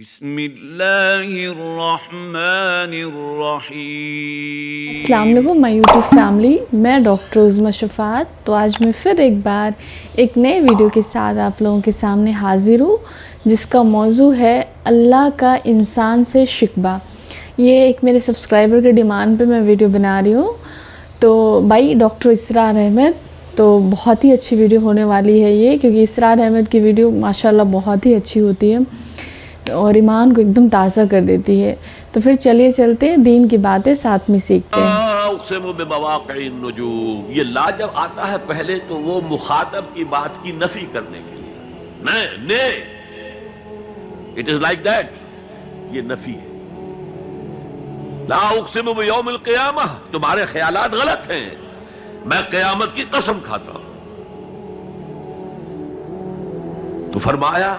بسم اللہ الرحمن الرحیم۔ السلام علیکم مائی یوٹیوب فیملی، میں ڈاکٹر عظمیٰ شفاعت۔ تو آج میں پھر ایک بار ایک نئے ویڈیو کے ساتھ آپ لوگوں کے سامنے حاضر ہوں، جس کا موضوع ہے اللہ کا انسان سے شکوہ۔ یہ ایک میرے سبسکرائبر کے ڈیمانڈ پہ میں ویڈیو بنا رہی ہوں۔ تو بھائی ڈاکٹر اسرار احمد، تو بہت ہی اچھی ویڈیو ہونے والی ہے یہ، کیونکہ اسرار احمد کی ویڈیو ماشاءاللہ بہت ہی اچھی ہوتی ہے اور ایمان کو ایک دم تازہ کر دیتی ہے۔ تو پھر چلیے چلتے ہیں، دین کی باتیں ساتھ میں سیکھتے ہیں۔ اقسم بمواقع النجوم، یہ لا جب آتا ہے پہلے تو وہ مخاطب کی بات کی نفی کرنے کے لیے، اٹ از لائک دیٹ، یہ نفی ہے۔ لا اقسم بیوم القیامہ، تمہارے خیالات غلط ہیں، میں قیامت کی قسم کھاتا ہوں۔ تو فرمایا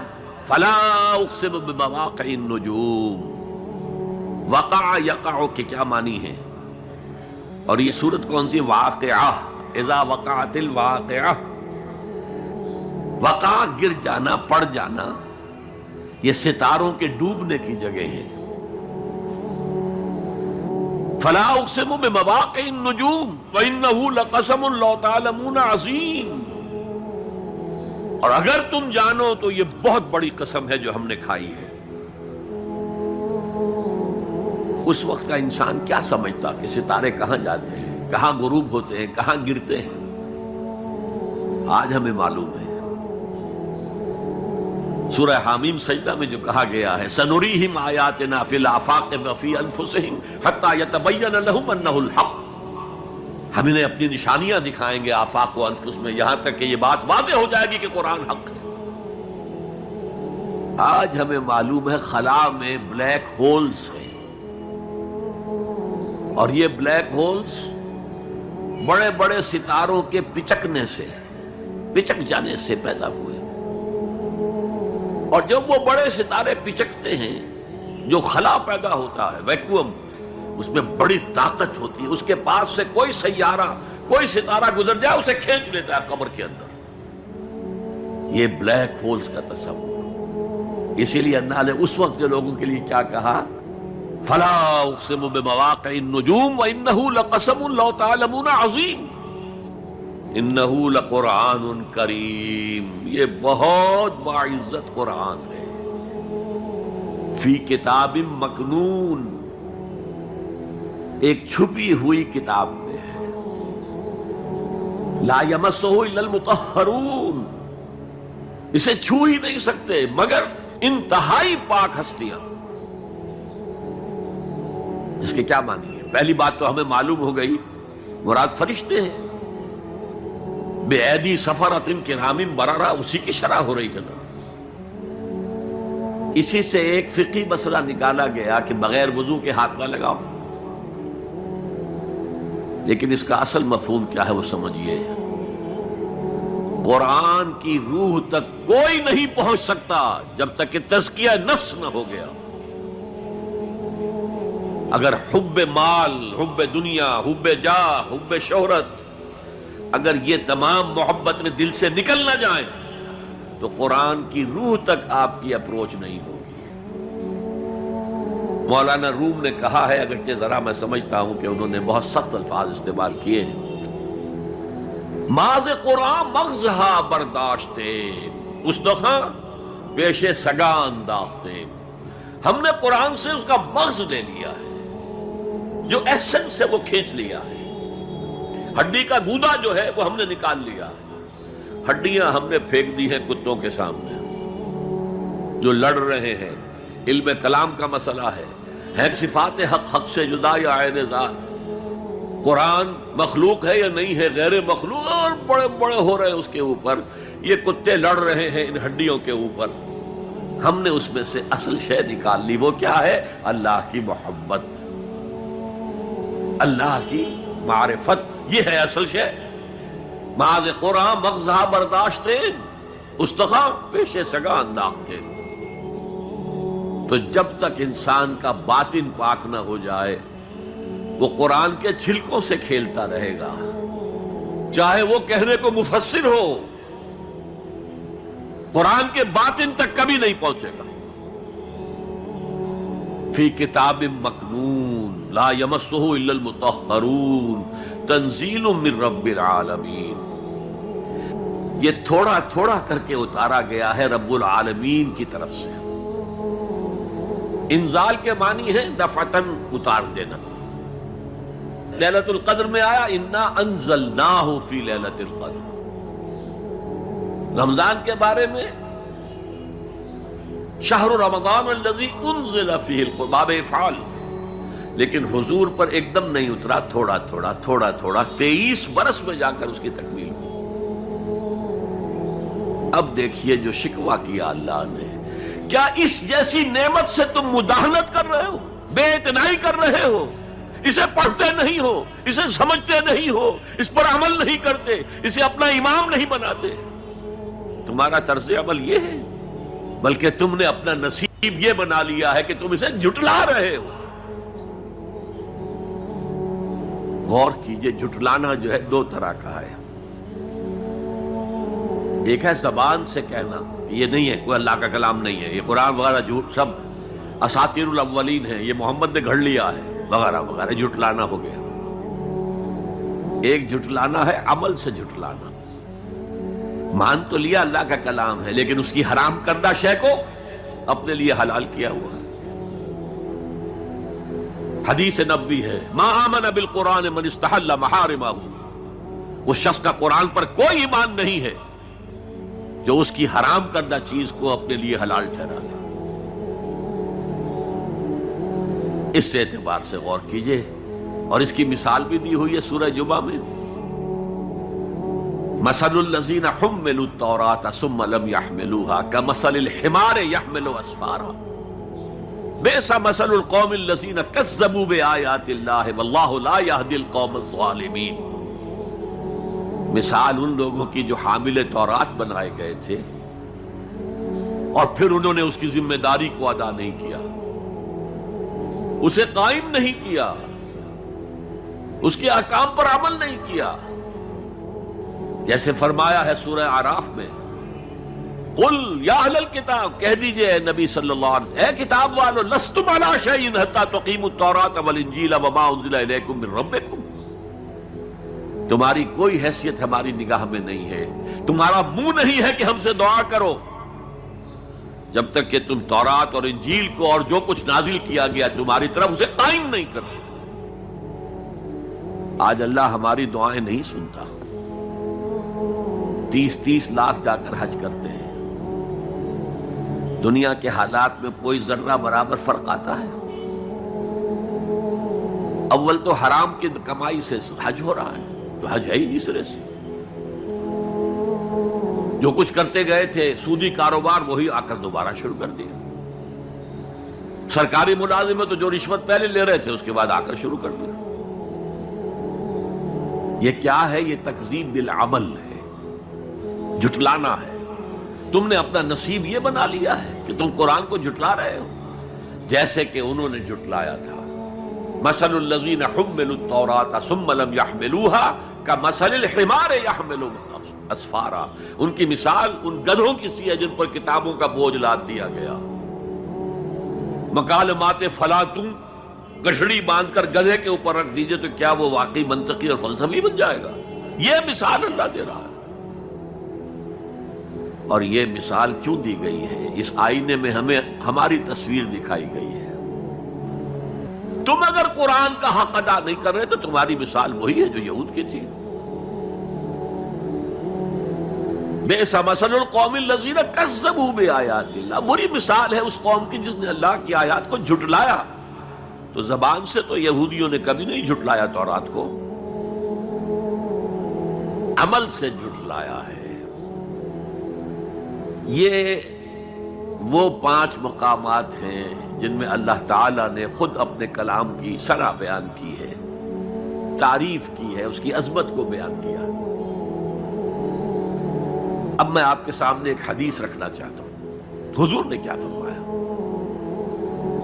فلا اقسم بمواقع النجوم، وقع یقع کے کیا معنی ہے؟ اور یہ سورت کون سی؟ واقعہ، اذا وقعت الواقعہ، وقع گر جانا، پڑ جانا، یہ ستاروں کے ڈوبنے کی جگہ ہے۔ فلا اقسم بمواقع النجوم وانہ لقسم لو تعلمون عظیم، اور اگر تم جانو تو یہ بہت بڑی قسم ہے جو ہم نے کھائی ہے۔ اس وقت کا انسان کیا سمجھتا کہ ستارے کہاں جاتے ہیں، کہاں غروب ہوتے ہیں، کہاں گرتے ہیں؟ آج ہمیں معلوم ہے۔ سورہ حامیم سجدہ میں جو کہا گیا ہے سنریہم آیاتنا فی الآفاق وفی انفسہم حتی یتبین لہم انہ الحق، ہم انہیں اپنی نشانیاں دکھائیں گے آفاق و انفس میں، یہاں تک کہ یہ بات واضح ہو جائے گی کہ قرآن حق ہے۔ آج ہمیں معلوم ہے خلا میں بلیک ہولز ہیں، اور یہ بلیک ہولز بڑے بڑے ستاروں کے پچکنے سے، پچک جانے سے پیدا ہوئے، اور جب وہ بڑے ستارے پچکتے ہیں، جو خلا پیدا ہوتا ہے، ویکیوم، اس میں بڑی طاقت ہوتی ہے، اس کے پاس سے کوئی سیارہ، کوئی ستارہ گزر جائے اسے کھینچ لیتا ہے قبر کے اندر۔ یہ بلیک ہولز کا تصور۔ اسی لیے اللہ نے اس وقت کے لوگوں کے لیے کیا کہا؟ فلا اقسم بمواقع النجوم وانہ لقسم لو تعلمون عظیم، انہ لقرآن کریم، یہ بہت باعزت قرآن ہے، فی کتاب مکنون، ایک چھپی ہوئی کتاب میں ہے، لا یمسہ الا المطہرون، اسے چھو ہی نہیں سکتے مگر انتہائی پاک ہستیاں۔ اس کے کیا معنی ہے؟ پہلی بات تو ہمیں معلوم ہو گئی، مراد فرشتے ہیں، بے ایدی سفرۃ کرام بررہ، اسی کی شرح ہو رہی ہے نا۔ اسی سے ایک فقہی مسئلہ نکالا گیا کہ بغیر وضو کے ہاتھ نہ لگاؤ، لیکن اس کا اصل مفہوم کیا ہے وہ سمجھیے۔ قرآن کی روح تک کوئی نہیں پہنچ سکتا جب تک کہ تزکیہ نفس نہ ہو گیا۔ اگر حب مال، حب دنیا، حب جاہ، حب شہرت، اگر یہ تمام محبت میں دل سے نکل نہ جائیں تو قرآن کی روح تک آپ کی اپروچ نہیں ہوگی۔ مولانا روم نے کہا ہے، اگرچہ ذرا میں سمجھتا ہوں کہ انہوں نے بہت سخت الفاظ استعمال کیے ہیں، ماز قرآن مغزہا برداشتے اس دخاں پیش سگاں انداختے، ہم نے قرآن سے اس کا مغز لے لیا ہے، جو ایسنس ہے وہ کھینچ لیا ہے، ہڈی کا گودا جو ہے وہ ہم نے نکال لیا ہے، ہڈیاں ہم نے پھینک دی ہیں کتوں کے سامنے جو لڑ رہے ہیں۔ علم کلام کا مسئلہ ہے صفات حق حق سے جدا یا عین ذات، قرآن مخلوق ہے یا نہیں ہے، غیر مخلوق، اور بڑے بڑے ہو رہے ہیں اس کے اوپر، یہ کتے لڑ رہے ہیں ان ہڈیوں کے اوپر۔ ہم نے اس میں سے اصل شے نکال لی، وہ کیا ہے؟ اللہ کی محبت، اللہ کی معرفت، یہ ہے اصل شے۔ ماذ قرآن مغزہ برداشتے استخاں پیش سگاں انداختے۔ تو جب تک انسان کا باطن پاک نہ ہو جائے وہ قرآن کے چھلکوں سے کھیلتا رہے گا، چاہے وہ کہنے کو مفسر ہو، قرآن کے باطن تک کبھی نہیں پہنچے گا۔ فی کتاب مکنون لا یمسہ الا المطہرون تنزیل من رب العالمین. یہ تھوڑا تھوڑا کر کے اتارا گیا ہے رب العالمین کی طرف سے. انزال کے معنی ہے دفعتاً اتار دینا. لیلۃ القدر میں آیا انا انزلناہ فی لیلۃ القدر. رمضان کے بارے میں شہر رمضان الذی انزل فیہ القرآن، باب افعال. لیکن حضور پر ایک دم نہیں اترا، تھوڑا تھوڑا تھوڑا تھوڑا 23 برس میں جا کر اس کی تکمیل ہوئی. اب دیکھیے جو شکوہ کیا اللہ نے، کیا اس جیسی نعمت سے تم مداہنت کر رہے ہو، بے اعتنائی کر رہے ہو، اسے پڑھتے نہیں ہو، اسے سمجھتے نہیں ہو، اس پر عمل نہیں کرتے، اسے اپنا امام نہیں بناتے. تمہارا طرز عمل یہ ہے، بلکہ تم نے اپنا نصیب یہ بنا لیا ہے کہ تم اسے جھٹلا رہے ہو. غور کیجئے، جھٹلانا جو ہے دو طرح کا ہے. ایک ہے زبان سے کہنا، یہ نہیں ہے، کوئی اللہ کا کلام نہیں ہے، یہ قرآن وغیرہ جھوٹ سب اساطیر الاولین ہے، یہ محمد نے گھڑ لیا ہے وغیرہ وغیرہ، جھٹلانا ہو گیا. ایک جھٹلانا ہے عمل سے جھٹلانا. مان تو لیا اللہ کا کلام ہے، لیکن اس کی حرام کردہ شے کو اپنے لیے حلال کیا ہوا ہے. حدیث نبوی ہے ما آمن بالقرآن من استحل محارمہ. اس شخص کا قرآن پر کوئی ایمان نہیں ہے جو اس کی حرام کردہ چیز کو اپنے لیے حلال ٹھہرا لے. اس سے اعتبار سے غور کیجئے، اور اس کی مثال بھی دی ہوئی ہے سورہ جمعہ میں. مثل الذین حملوا التوراۃ ثم لم يحملوها كمثل الحمار يحمل اسفارا بئس مثل القوم الذین كذبوا بآیات اللہ واللہ لا يهدی القوم الظالمین. مثال ان لوگوں کی جو حامل تورات بنائے گئے تھے اور پھر انہوں نے اس کی ذمہ داری کو ادا نہیں کیا، اسے قائم نہیں کیا، اس کے احکام پر عمل نہیں کیا. جیسے فرمایا ہے سورہ اعراف میں قل یا اہل الکتاب، کہہ دیجئے اے نبی صلی اللہ علیہ وسلم، اے کتاب والو لستم علی شیء حتی تقیموا التوراۃ والانجیل وما انزل الیکم من ربکم. تمہاری کوئی حیثیت ہماری نگاہ میں نہیں ہے، تمہارا منہ نہیں ہے کہ ہم سے دعا کرو جب تک کہ تم تورات اور انجیل کو اور جو کچھ نازل کیا گیا تمہاری طرف اسے قائم نہیں کرتے. آج اللہ ہماری دعائیں نہیں سنتا. 30 لاکھ جا کر حج کرتے ہیں. دنیا کے حالات میں کوئی ذرہ برابر فرق آتا ہے؟ اول تو حرام کی کمائی سے حج ہو رہا ہے، تو حج ہے ہی نہیں سرے سے. جو کچھ کرتے گئے تھے سودی کاروبار وہی آ کر دوبارہ شروع کر دیا. سرکاری ملازم تو جو رشوت پہلے لے رہے تھے اس کے بعد آ کر شروع کر دیا. یہ کیا ہے؟ یہ تکذیب بالعمل ہے، جھٹلانا ہے. تم نے اپنا نصیب یہ بنا لیا ہے کہ تم قرآن کو جھٹلا رہے ہو جیسے کہ انہوں نے جھٹلایا تھا. مثل الذین حملوا التوراۃ ثم لم يحملوها كمثل الحمار يحمل اسفارا. ان کی مثال ان گدھوں کی سی ہے جن پر کتابوں کا بوجھ لاد دیا گیا. مکالمات فلاطوں، گٹھڑی باندھ کر گدھے کے اوپر رکھ دیجئے تو کیا وہ واقعی منطقی اور فلسفی بن جائے گا؟ یہ مثال اللہ دے رہا ہے. اور یہ مثال کیوں دی گئی ہے؟ اس آئینے میں ہمیں ہماری تصویر دکھائی گئی ہے. تم اگر قرآن کا حق ادا نہیں کر رہے تو تمہاری مثال وہی ہے جو یہود کی تھی. بئس مثل القوم الذین کذبوا بآیات اللہ. بری مثال ہے اس قوم کی جس نے اللہ کی آیات کو جھٹلایا. تو زبان سے تو یہودیوں نے کبھی نہیں جھٹلایا تورات کو، عمل سے جھٹلایا ہے. یہ وہ 5 مقامات ہیں جن میں اللہ تعالیٰ نے خود اپنے کلام کی ثنا بیان کی ہے، تعریف کی ہے، اس کی عظمت کو بیان کیا. اب میں آپ کے سامنے ایک حدیث رکھنا چاہتا ہوں. حضور نے کیا فرمایا؟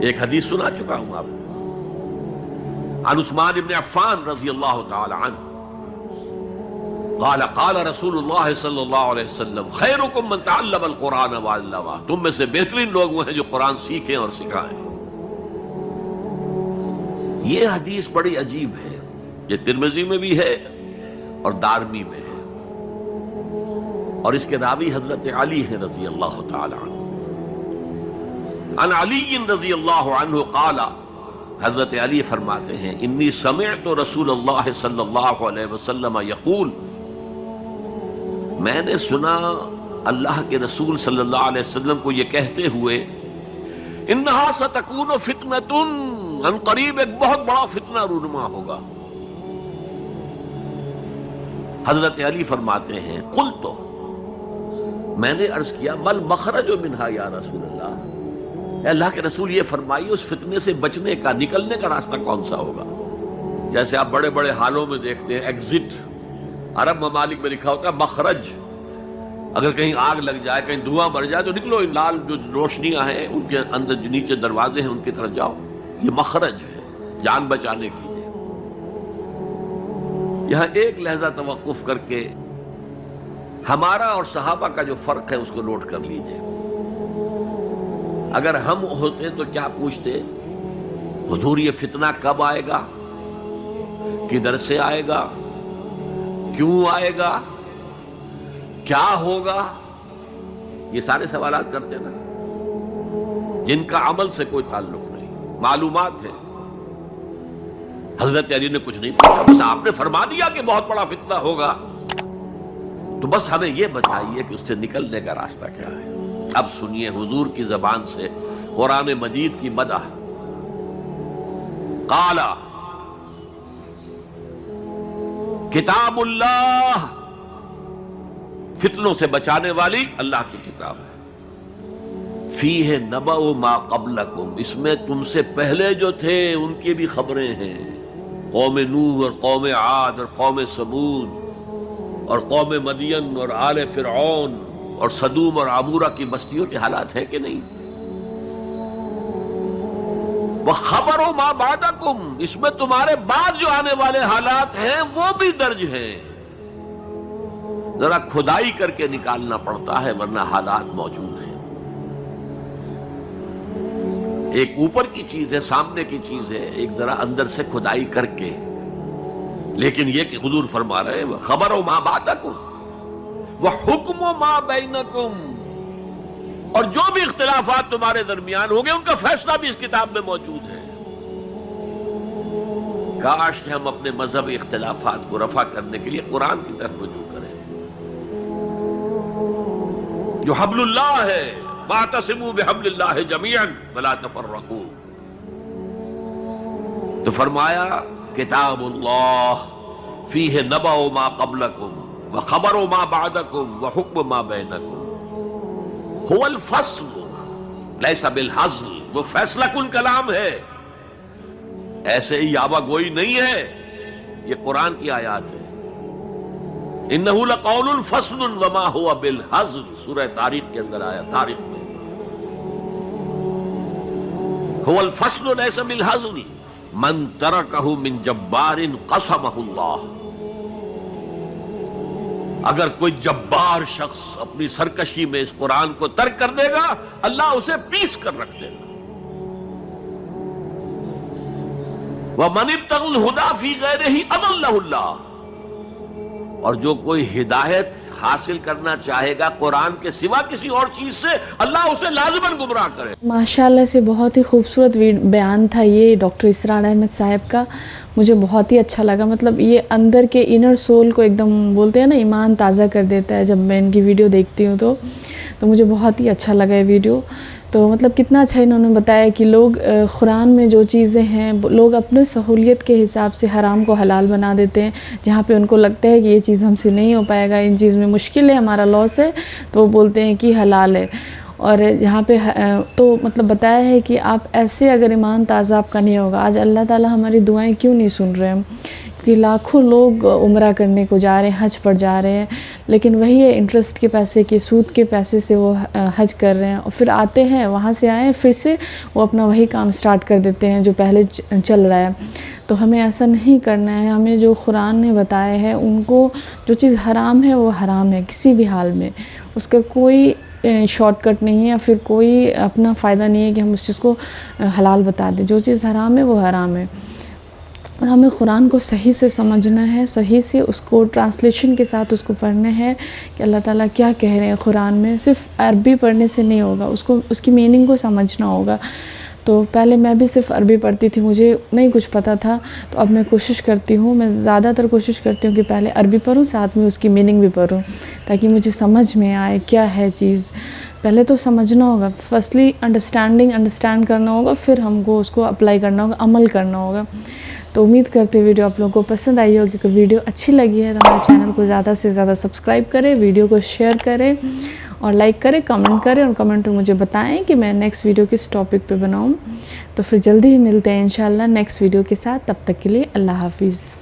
ایک حدیث سنا چکا ہوں آپ کو. عن عثمان بن عفان رضی اللہ تعالی عنہ قال قال رسول اللہ صلی اللہ علیہ وسلم خیرکم من تعلم القرآن وعلمہ. تم میں سے بہترین لوگ وہ ہیں جو قرآن سیکھیں اور سکھائیں. یہ حدیث بڑی عجیب ہے، یہ ترمذی میں بھی ہے اور دارمی میں ہے، اور اس کے راوی حضرت علی ہیں رضی اللہ تعالی عنہ۔ عن علی رضی اللہ عنہ قال، حضرت علی فرماتے ہیں انی سمعت رسول اللہ صلی اللہ علیہ وسلم یقول، میں نے سنا اللہ کے رسول صلی اللہ علیہ وسلم کو یہ کہتے ہوئے، انہا ستکون فتنۃ، ان قریب ایک بہت بڑا فتنہ رونما ہوگا۔ حضرت علی فرماتے ہیں قلت، میں نے عرض کیا مل مخرج منہا یا رسول اللہ، اے اللہ کے رسول یہ فرمائیے اس فتنے سے بچنے کا، نکلنے کا راستہ کون سا ہوگا؟ جیسے آپ بڑے بڑے حالوں میں دیکھتے ہیں ایگزٹ، عرب ممالک میں لکھا ہوتا ہے مخرج، اگر کہیں آگ لگ جائے، کہیں دھواں بڑھ جائے تو نکلو، لال جو روشنیاں ہیں ان کے اندر جو نیچے دروازے ہیں ان کی طرف جاؤ، یہ مخرج ہے جان بچانے کے لیے۔ یہاں ایک لحظہ توقف کر کے ہمارا اور صحابہ کا جو فرق ہے اس کو نوٹ کر لیجئے۔ اگر ہم ہوتے تو کیا پوچھتے، حضور یہ فتنہ کب آئے گا، کدھر سے آئے گا، کیوں آئے گا، کیا ہوگا، یہ سارے سوالات کرتے نا، جن کا عمل سے کوئی تعلق نہیں، معلومات ہے۔ حضرت علی نے کچھ نہیں پوچھا، بس آپ نے فرما دیا کہ بہت بڑا فتنہ ہوگا، تو بس ہمیں یہ بتائیے کہ اس سے نکلنے کا راستہ کیا ہے۔ اب سنیے حضور کی زبان سے قرآن مجید کی مدح۔ قال کتاب اللہ، فتنوں سے بچانے والی اللہ کی کتاب ہے۔ فیہ نبأ ما قبلکم، اس میں تم سے پہلے جو تھے ان کی بھی خبریں ہیں، قوم نوح اور قوم عاد اور قوم ثمود اور قوم مدین اور آل فرعون اور سدوم اور عمورہ کی بستیوں کے حالات ہیں کہ نہیں؟ وَخَبَرُ مَا بَعْدَكُمْ، اس میں تمہارے بعد جو آنے والے حالات ہیں وہ بھی درج ہیں، ذرا کھدائی کر کے نکالنا پڑتا ہے ورنہ حالات موجود ہیں۔ ایک اوپر کی چیز ہے، سامنے کی چیز ہے، ایک ذرا اندر سے کھدائی کر کے، لیکن یہ کہ حضور فرما رہے ہیں خبرو ما بعدکم وحکم ما بینکم، اور جو بھی اختلافات تمہارے درمیان ہوں گے ان کا فیصلہ بھی اس کتاب میں موجود ہے۔ کاش کہ ہم اپنے مذہبی اختلافات کو رفع کرنے کے لیے قرآن کی طرف رجوع کریں، جو حبل اللہ ہے، واعتصموا بحبل اللہ جميعا ولا تفرقوا۔ تو فرمایا کتاب اللہ فیہ نبأ ما قبلکم وخبر ما بعدکم وحکم ما بینکم، هو الفصل لیس بالحزل، وہ فیصلہ کن کلام ہے، ایسے ہی یاوہ گوئی نہیں ہے، یہ قرآن کی آیات ہے۔ انہ لقول فصل وما هو بالحزل، سورہ تاریخ کے اندر آیا، تاریخ میں هو الفصل لیس بالحزل من ترکہ من جبار قسمہ اللہ، اگر کوئی جبار شخص اپنی سرکشی میں اس قرآن کو ترک کر دے گا اللہ اسے پیس کر رکھ دے گا۔ وَمَنِ ابْتَغَى الْهُدَى فِي غَيْرِهِ أَضَلَّهُ اللَّهُ، اور جو کوئی ہدایت حاصل کرنا چاہے گا قرآن کے سوا کسی اور چیز سے، اللہ اسے لازماً گمراہ کرے۔ ماشاءاللہ سے بہت ہی خوبصورت بیان تھا یہ ڈاکٹر اسرار احمد صاحب کا، مجھے بہت ہی اچھا لگا۔ مطلب یہ اندر کے انر سول کو ایک دم بولتے ہیں نا، ایمان تازہ کر دیتا ہے۔ جب میں ان کی ویڈیو دیکھتی ہوں تو مجھے بہت ہی اچھا لگا یہ ویڈیو۔ تو مطلب کتنا اچھا انہوں نے بتایا کہ لوگ قرآن میں جو چیزیں ہیں لوگ اپنے سہولیت کے حساب سے حرام کو حلال بنا دیتے ہیں، جہاں پہ ان کو لگتا ہے کہ یہ چیز ہم سے نہیں ہو پائے گا، ان چیز میں مشکل ہے، ہمارا لاس ہے، تو وہ بولتے ہیں کہ حلال ہے۔ اور جہاں پہ تو مطلب بتایا ہے کہ آپ ایسے اگر ایمان تازہ آپ کا نہیں ہوگا، آج اللہ تعالیٰ ہماری دعائیں کیوں نہیں سن رہے ہیں؟ کیونکہ لاکھوں لوگ عمرہ کرنے کو جا رہے ہیں، حج پر جا رہے ہیں، لیکن وہی ہے انٹرسٹ کے پیسے کے، سود کے پیسے سے وہ حج کر رہے ہیں، اور پھر آتے ہیں وہاں سے آئے پھر سے وہ اپنا وہی کام سٹارٹ کر دیتے ہیں جو پہلے چل رہا ہے۔ تو ہمیں ایسا نہیں کرنا ہے، ہمیں جو قرآن نے بتایا ہے ان کو، جو چیز حرام ہے وہ حرام ہے کسی بھی حال میں، اس کا کوئی شارٹ کٹ نہیں ہے یا پھر کوئی اپنا فائدہ نہیں ہے کہ ہم اس چیز کو حلال بتا دیں۔ جو چیز حرام ہے وہ حرام ہے، اور ہمیں قرآن کو صحیح سے سمجھنا ہے، صحیح سے اس کو ٹرانسلیشن کے ساتھ اس کو پڑھنا ہے کہ اللہ تعالیٰ کیا کہہ رہے ہیں قرآن میں. صرف عربی پڑھنے سے نہیں ہوگا، اس کی میننگ کو سمجھنا ہوگا. تو پہلے میں بھی صرف عربی پڑھتی تھی، مجھے نہیں کچھ پتہ تھا. تو اب میں کوشش کرتی ہوں، میں زیادہ تر کوشش کرتی ہوں کہ پہلے عربی پڑھوں، ساتھ میں اس کی میننگ بھی پڑھوں، تاکہ مجھے سمجھ میں آئے کیا ہے چیز. پہلے تو سمجھنا ہوگا، فرسٹلی انڈرسٹینڈ کرنا ہوگا، پھر ہم کو اس کو اپلائی کرنا ہوگا، عمل کرنا ہوگا. تو امید کرتے ہوئے ویڈیو آپ لوگوں کو پسند آئی ہوگی. اگر ویڈیو اچھی لگی ہے تو ہمارے چینل کو زیادہ سے زیادہ سبسکرائب کریں، ویڈیو کو شیئر کریں اور لائک کریں، کمنٹ کریں، اور کمنٹ میں مجھے بتائیں کہ میں نیکسٹ ویڈیو کس ٹاپک پہ بناؤں. تو پھر جلدی ہی ملتے ہیں انشاءاللہ نیکسٹ ویڈیو کے ساتھ. تب تک کے لیے اللہ حافظ.